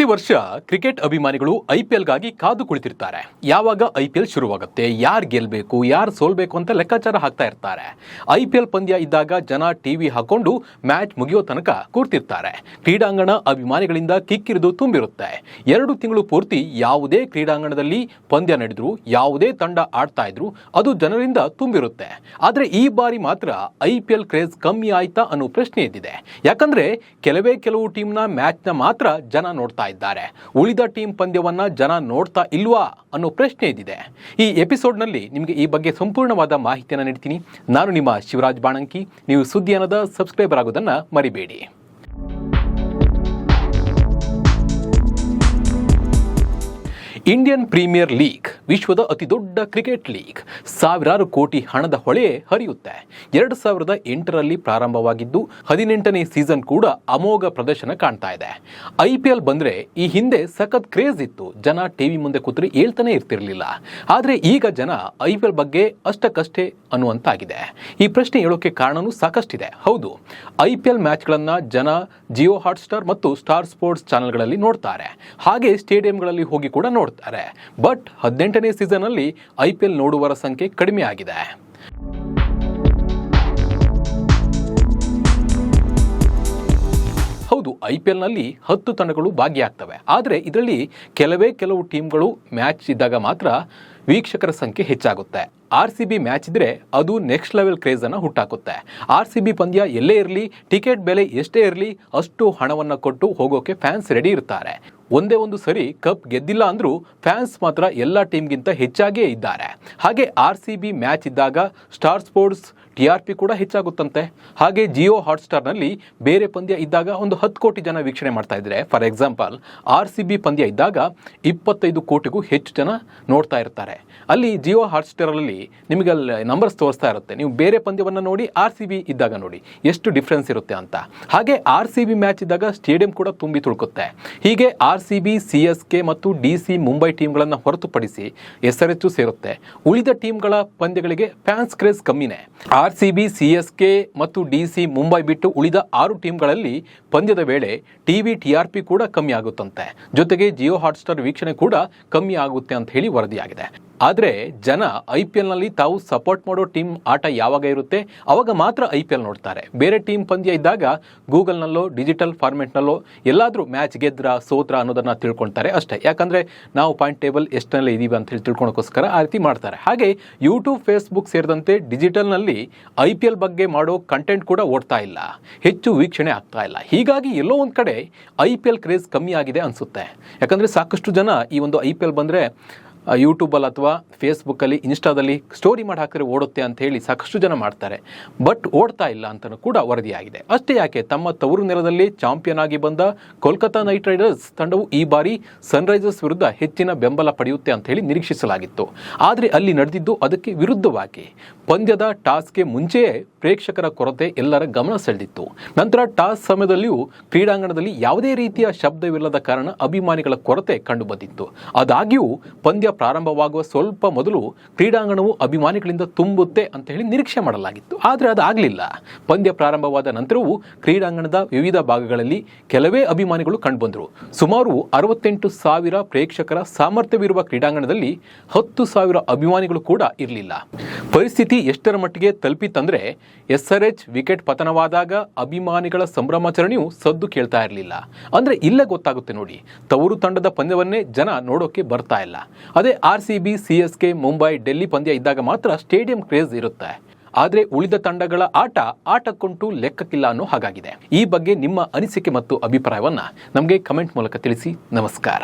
ಪ್ರತಿ ವರ್ಷ ಕ್ರಿಕೆಟ್ ಅಭಿಮಾನಿಗಳು ಐಪಿಎಲ್ಗಾಗಿ ಕಾದು ಕುಳಿತಿರ್ತಾರೆ. ಯಾವಾಗ ಐಪಿಎಲ್ ಶುರುವಾಗುತ್ತೆ, ಯಾರು ಗೆಲ್ಲಬೇಕು, ಯಾರು ಸೋಲ್ಬೇಕು ಅಂತ ಲೆಕ್ಕಾಚಾರ ಹಾಕ್ತಾ ಇರ್ತಾರೆ. ಐಪಿಎಲ್ ಪಂದ್ಯ ಇದ್ದಾಗ ಜನ ಟಿವಿ ಹಾಕೊಂಡು ಮ್ಯಾಚ್ ಮುಗಿಯೋ ತನಕ ಕೂರ್ತಿರ್ತಾರೆ. ಕ್ರೀಡಾಂಗಣ ಅಭಿಮಾನಿಗಳಿಂದ ಕಿಕ್ಕಿರಿದು ತುಂಬಿರುತ್ತೆ. 2 ತಿಂಗಳು ಪೂರ್ತಿ ಯಾವುದೇ ಕ್ರೀಡಾಂಗಣದಲ್ಲಿ ಪಂದ್ಯ ನಡೆದ್ರು, ಯಾವುದೇ ತಂಡ ಆಡ್ತಾ ಇದ್ರು, ಅದು ಜನರಿಂದ ತುಂಬಿರುತ್ತೆ. ಆದರೆ ಈ ಬಾರಿ ಮಾತ್ರ ಐಪಿಎಲ್ ಕ್ರೇಜ್ ಕಮ್ಮಿ ಆಯ್ತಾ ಅನ್ನೋ ಪ್ರಶ್ನೆ ಎದ್ದಿದೆ. ಯಾಕಂದ್ರೆ ಕೆಲವು ಟೀಮ್ನ ಮ್ಯಾಚ್ನ ಮಾತ್ರ ಜನ ನೋಡ್ತಾ ಇದ್ದಾರೆ. ಉಳಿದ ಟೀಮ್ ಪಂದ್ಯವನ್ನ ಜನ ನೋಡ್ತಾ ಇಲ್ವಾ ಅನ್ನೋ ಪ್ರಶ್ನೆ ಇದ್ದಿದೆ. ಈ ಎಪಿಸೋಡ್ನಲ್ಲಿ ನಿಮಗೆ ಈ ಬಗ್ಗೆ ಸಂಪೂರ್ಣವಾದ ಮಾಹಿತಿಯನ್ನು ನೀಡ್ತೀನಿ. ನಾನು ನಿಮ್ಮ ಶಿವರಾಜ್ ಬಾಣಂಕಿ. ನೀವು ಸುದ್ದಿಯನ್ನದ ಸಬ್ಸ್ಕ್ರೈಬರ್ ಆಗೋದನ್ನ ಮರಿಬೇಡಿ. ಇಂಡಿಯನ್ ಪ್ರೀಮಿಯರ್ ಲೀಗ್ ವಿಶ್ವದ ಅತಿದೊಡ್ಡ ಕ್ರಿಕೆಟ್ ಲೀಗ್. ಸಾವಿರಾರು ಕೋಟಿ ಹಣದ ಹೊಳೆ ಹರಿಯುತ್ತೆ. 2008ರಲ್ಲಿ ಪ್ರಾರಂಭವಾಗಿದ್ದು 18ನೇ ಸೀಸನ್ ಕೂಡ ಅಮೋಘ ಪ್ರದರ್ಶನ ಕಾಣ್ತಾ ಇದೆ. ಐಪಿಎಲ್ ಬಂದ್ರೆ ಈ ಹಿಂದೆ ಸಖತ್ ಕ್ರೇಜ್ ಇತ್ತು. ಜನ ಟಿವಿ ಮುಂದೆ ಕೂತ್ರೆ ಹೇಳ್ತಾನೆ ಇರ್ತಿರ್ಲಿಲ್ಲ. ಆದ್ರೆ ಈಗ ಜನ ಐಪಿಎಲ್ ಬಗ್ಗೆ ಅಷ್ಟಕ್ಕಷ್ಟೇ ಅನ್ನುವಂತಾಗಿದೆ. ಈ ಪ್ರಶ್ನೆ ಹೇಳೋಕೆ ಕಾರಣನೂ ಸಾಕಷ್ಟಿದೆ. ಹೌದು, ಐಪಿಎಲ್ ಮ್ಯಾಚ್ಗಳನ್ನ ಜನ ಜಿಯೋ ಹಾಟ್ಸ್ಟಾರ್ ಮತ್ತು ಸ್ಟಾರ್ ಸ್ಪೋರ್ಟ್ಸ್ ಚಾನೆಲ್ಗಳಲ್ಲಿ ನೋಡ್ತಾರೆ. ಹಾಗೆ ಸ್ಟೇಡಿಯಂಗಳಲ್ಲಿ ಹೋಗಿ ಕೂಡ ನೋಡ್ತಾರೆ. ಬಟ್ 18ನೇ ಸೀಸನ್ ಅಲ್ಲಿ ಐಪಿಎಲ್ ನೋಡುವವರ ಸಂಖ್ಯೆ ಕಡಿಮೆ ಆಗಿದೆ. ಹೌದು, ಐಪಿಎಲ್ ನಲ್ಲಿ 10 ತಂಡಗಳು ಭಾಗಿಯಾಗ್ತವೆ. ಆದರೆ ಇದರಲ್ಲಿ ಕೆಲವು ಟೀಮ್ಗಳು ಮ್ಯಾಚ್ ಇದ್ದಾಗ ಮಾತ್ರ ವೀಕ್ಷಕರ ಸಂಖ್ಯೆ ಹೆಚ್ಚಾಗುತ್ತೆ. RCB ಮ್ಯಾಚ್ ಇದ್ರೆ ಅದು ನೆಕ್ಸ್ಟ್ ಲೆವೆಲ್ ಕ್ರೇಜ್ ಅನ್ನ ಹುಟ್ಟಾಕುತ್ತೆ. RCB ಪಂದ್ಯ ಎಲ್ಲೇ ಇರಲಿ, ಟಿಕೆಟ್ ಬೆಲೆ ಎಷ್ಟೇ ಇರಲಿ, ಅಷ್ಟು ಹಣವನ್ನ ಕೊಟ್ಟು ಹೋಗೋಕೆ ಫ್ಯಾನ್ಸ್ ರೆಡಿ ಇರ್ತಾರೆ. ಒಂದೇ ಒಂದು ಸರಿ ಕಪ್ ಗೆದ್ದಿಲ್ಲ ಅಂದ್ರೂ ಫ್ಯಾನ್ಸ್ ಮಾತ್ರ ಎಲ್ಲ ಟೀಮ್ಗಿಂತ ಹೆಚ್ಚಾಗೇ ಇದ್ದಾರೆ. ಹಾಗೆ RCB ಮ್ಯಾಚ್ ಇದ್ದಾಗ ಸ್ಟಾರ್ ಸ್ಪೋರ್ಟ್ಸ್ TRP ಕೂಡ ಹೆಚ್ಚಾಗುತ್ತಂತೆ. ಹಾಗೆ ಜಿಯೋ ಹಾಟ್ಸ್ಟಾರ್ನಲ್ಲಿ ಬೇರೆ ಪಂದ್ಯ ಇದ್ದಾಗ ಒಂದು 10 ಕೋಟಿ ಜನ ವೀಕ್ಷಣೆ ಮಾಡ್ತಾ ಇದ್ರೆ, ಫಾರ್ ಎಕ್ಸಾಂಪಲ್ RCB ಪಂದ್ಯ ಇದ್ದಾಗ 25 ಕೋಟಿಗೂ ಹೆಚ್ಚು ಜನ ನೋಡ್ತಾ ಇರ್ತಾರೆ. ಅಲ್ಲಿ ಜಿಯೋ ಹಾಟ್ಸ್ಟಾರಲ್ಲಿ ನಿಮಗೆ ಅಲ್ಲಿ ನಂಬರ್ಸ್ ತೋರಿಸ್ತಾ ಇರುತ್ತೆ. ನೀವು ಬೇರೆ ಪಂದ್ಯವನ್ನು ನೋಡಿ, RCB ಇದ್ದಾಗ ನೋಡಿ ಎಷ್ಟು ಡಿಫ್ರೆನ್ಸ್ ಇರುತ್ತೆ ಅಂತ. ಹಾಗೆ RCB ಮ್ಯಾಚ್ ಇದ್ದಾಗ ಸ್ಟೇಡಿಯಂ ಕೂಡ ತುಂಬಿ ತುಳುಕುತ್ತೆ. ಹೀಗೆ RCB, CSK ಮತ್ತು DC ಮುಂಬೈ ಟೀಮ್ಗಳನ್ನು ಹೊರತುಪಡಿಸಿ SRH ಸೇರುತ್ತೆ. ಉಳಿದ ಟೀಮ್ಗಳ ಪಂದ್ಯಗಳಿಗೆ ಫ್ಯಾನ್ಸ್ ಕ್ರೇಜ್ ಕಮ್ಮಿನೇ. RCB, CSK ಮತ್ತು DC ಮುಂಬೈ ಬಿಟ್ಟು ಉಳಿದ 6 ಟೀಮ್ಗಳಲ್ಲಿ ಪಂದ್ಯದ ವೇಳೆ ಟಿವಿ TRP ಕೂಡ ಕಮ್ಮಿ ಆಗುತ್ತಂತೆ. ಜೊತೆಗೆ ಜಿಯೋ ಹಾಟ್ಸ್ಟಾರ್ ವೀಕ್ಷಣೆ ಕೂಡ ಕಮ್ಮಿ ಆಗುತ್ತೆ ಅಂತ ಹೇಳಿ ವರದಿಯಾಗಿದೆ. ಆದರೆ ಜನ ಐಪಿಎಲ್ನಲ್ಲಿ ತಾವು ಸಪೋರ್ಟ್ ಮಾಡೋ ಟೀಮ್ ಆಟ ಯಾವಾಗ ಇರುತ್ತೆ ಅವಾಗ ಮಾತ್ರ ಐಪಿಎಲ್ ನೋಡ್ತಾರೆ. ಬೇರೆ ಟೀಮ್ ಪಂದ್ಯ ಇದ್ದಾಗ ಗೂಗಲ್ನಲ್ಲೋ ಡಿಜಿಟಲ್ ಫಾರ್ಮೆಟ್ನಲ್ಲೋ ಎಲ್ಲಾದರೂ ಮ್ಯಾಚ್ ಗೆದ್ರ ಸೋತ್ರ ಅನ್ನೋದನ್ನ ತಿಳ್ಕೊಳ್ತಾರೆ ಅಷ್ಟೇ. ಯಾಕಂದರೆ ನಾವು ಪಾಯಿಂಟ್ ಟೇಬಲ್ ಎಷ್ಟರಲ್ಲಿ ಇದೀವಿ ಅಂತ ಹೇಳಿ ತಿಳ್ಕೊಳಕ್ಕೋಸ್ಕರ ಆ ರೀತಿ ಮಾಡ್ತಾರೆ. ಹಾಗೆ ಯೂಟ್ಯೂಬ್, ಫೇಸ್ಬುಕ್ ಸೇರಿದಂತೆ ಡಿಜಿಟಲ್ನಲ್ಲಿ IPL ಬಗ್ಗೆ ಮಾಡೋ ಕಂಟೆಂಟ್ ಕೂಡ ಓಡ್ತಾ ಇಲ್ಲ, ಹೆಚ್ಚು ವೀಕ್ಷಣೆ ಆಗ್ತಾ ಇಲ್ಲ. ಹೀಗಾಗಿ ಎಲ್ಲೋ ಒಂದು ಕಡೆ IPL ಕ್ರೇಜ್ ಕಮ್ಮಿ ಆಗಿದೆ ಅನಿಸುತ್ತೆ. ಯಾಕಂದರೆ ಸಾಕಷ್ಟು ಜನ ಈ ಒಂದು IPL ಬಂದರೆ ಯೂಟ್ಯೂಬಲ್ಲಿ ಅಥವಾ ಫೇಸ್ಬುಕ್ಕಲ್ಲಿ, ಇನ್ಸ್ಟಾದಲ್ಲಿ ಸ್ಟೋರಿ ಮಾಡಿ ಹಾಕಿದ್ರೆ ಓಡುತ್ತೆ ಅಂತ ಹೇಳಿ ಸಾಕಷ್ಟು ಜನ ಮಾಡ್ತಾರೆ. ಬಟ್ ಓಡ್ತಾ ಇಲ್ಲ ಅಂತಲೂ ಕೂಡ ವರದಿಯಾಗಿದೆ. ಅಷ್ಟೇ ಯಾಕೆ, ತಮ್ಮ ತವರು ನೆಲದಲ್ಲಿ ಚಾಂಪಿಯನ್ ಆಗಿ ಬಂದ ಕೋಲ್ಕತಾ ನೈಟ್ ರೈಡರ್ಸ್ ತಂಡವು ಈ ಬಾರಿ ಸನ್ರೈಸರ್ಸ್ ವಿರುದ್ಧ ಹೆಚ್ಚಿನ ಬೆಂಬಲ ಪಡೆಯುತ್ತೆ ಅಂತ ಹೇಳಿ ನಿರೀಕ್ಷಿಸಲಾಗಿತ್ತು. ಆದರೆ ಅಲ್ಲಿ ನಡೆದಿದ್ದು ಅದಕ್ಕೆ ವಿರುದ್ಧವಾಗಿ. ಪಂದ್ಯದ ಟಾಸ್ಗೆ ಮುಂಚೆಯೇ ಪ್ರೇಕ್ಷಕರ ಕೊರತೆ ಎಲ್ಲರ ಗಮನ ಸೆಳೆದಿತ್ತು. ನಂತರ ಟಾಸ್ ಸಮಯದಲ್ಲಿಯೂ ಕ್ರೀಡಾಂಗಣದಲ್ಲಿ ಯಾವುದೇ ರೀತಿಯ ಶಬ್ದವಿಲ್ಲದ ಕಾರಣ ಅಭಿಮಾನಿಗಳ ಕೊರತೆ ಕಂಡುಬಂದಿತ್ತು. ಆದಾಗ್ಯೂ ಪಂದ್ಯ ಪ್ರಾರಂಭವಾಗುವ ಸ್ವಲ್ಪ ಮೊದಲು ಕ್ರೀಡಾಂಗಣವು ಅಭಿಮಾನಿಗಳಿಂದ ತುಂಬುತ್ತೆ ಅಂತ ಹೇಳಿ ನಿರೀಕ್ಷೆ ಮಾಡಲಾಗಿತ್ತು. ಆದರೆ ಅದಾಗಲಿಲ್ಲ. ಪಂದ್ಯ ಪ್ರಾರಂಭವಾದ ನಂತರವೂ ಕ್ರೀಡಾಂಗಣದ ವಿವಿಧ ಭಾಗಗಳಲ್ಲಿ ಕೆಲವೇ ಅಭಿಮಾನಿಗಳು ಕಂಡುಬಂದರು. ಸುಮಾರು 68,000 ಪ್ರೇಕ್ಷಕರ ಸಾಮರ್ಥ್ಯವಿರುವ ಕ್ರೀಡಾಂಗಣದಲ್ಲಿ 10,000 ಅಭಿಮಾನಿಗಳು ಕೂಡ ಇರಲಿಲ್ಲ. ಪರಿಸ್ಥಿತಿ ಎಷ್ಟರ ಮಟ್ಟಿಗೆ ತಲುಪಿತ್ತಂದ್ರೆ, SRH ವಿಕೆಟ್ ಪತನವಾದಾಗ ಅಭಿಮಾನಿಗಳ ಸಂಭ್ರಮಾಚರಣೆಯು ಸದ್ದು ಕೇಳ್ತಾ ಇರಲಿಲ್ಲ. ಅಂದ್ರೆ ಇಲ್ಲೇ ಗೊತ್ತಾಗುತ್ತೆ ನೋಡಿ, ತವರು ತಂಡದ ಪಂದ್ಯವನ್ನೇ ಜನ ನೋಡೋಕೆ ಬರ್ತಾ ಇಲ್ಲ. ಅದೇ RCB, CSK, ಮುಂಬೈ, ಡೆಲ್ಲಿ ಪಂದ್ಯ ಇದ್ದಾಗ ಮಾತ್ರ ಸ್ಟೇಡಿಯಂ ಕ್ರೇಜ್ ಇರುತ್ತೆ. ಆದರೆ ಉಳಿದ ತಂಡಗಳ ಆಟಕ್ಕುಂಟು ಲೆಕ್ಕಕ್ಕಿಲ್ಲ ಅನ್ನೋ ಹಾಗಾಗಿದೆ. ಈ ಬಗ್ಗೆ ನಿಮ್ಮ ಅನಿಸಿಕೆ ಮತ್ತು ಅಭಿಪ್ರಾಯವನ್ನ ನಮಗೆ ಕಮೆಂಟ್ ಮೂಲಕ ತಿಳಿಸಿ. ನಮಸ್ಕಾರ.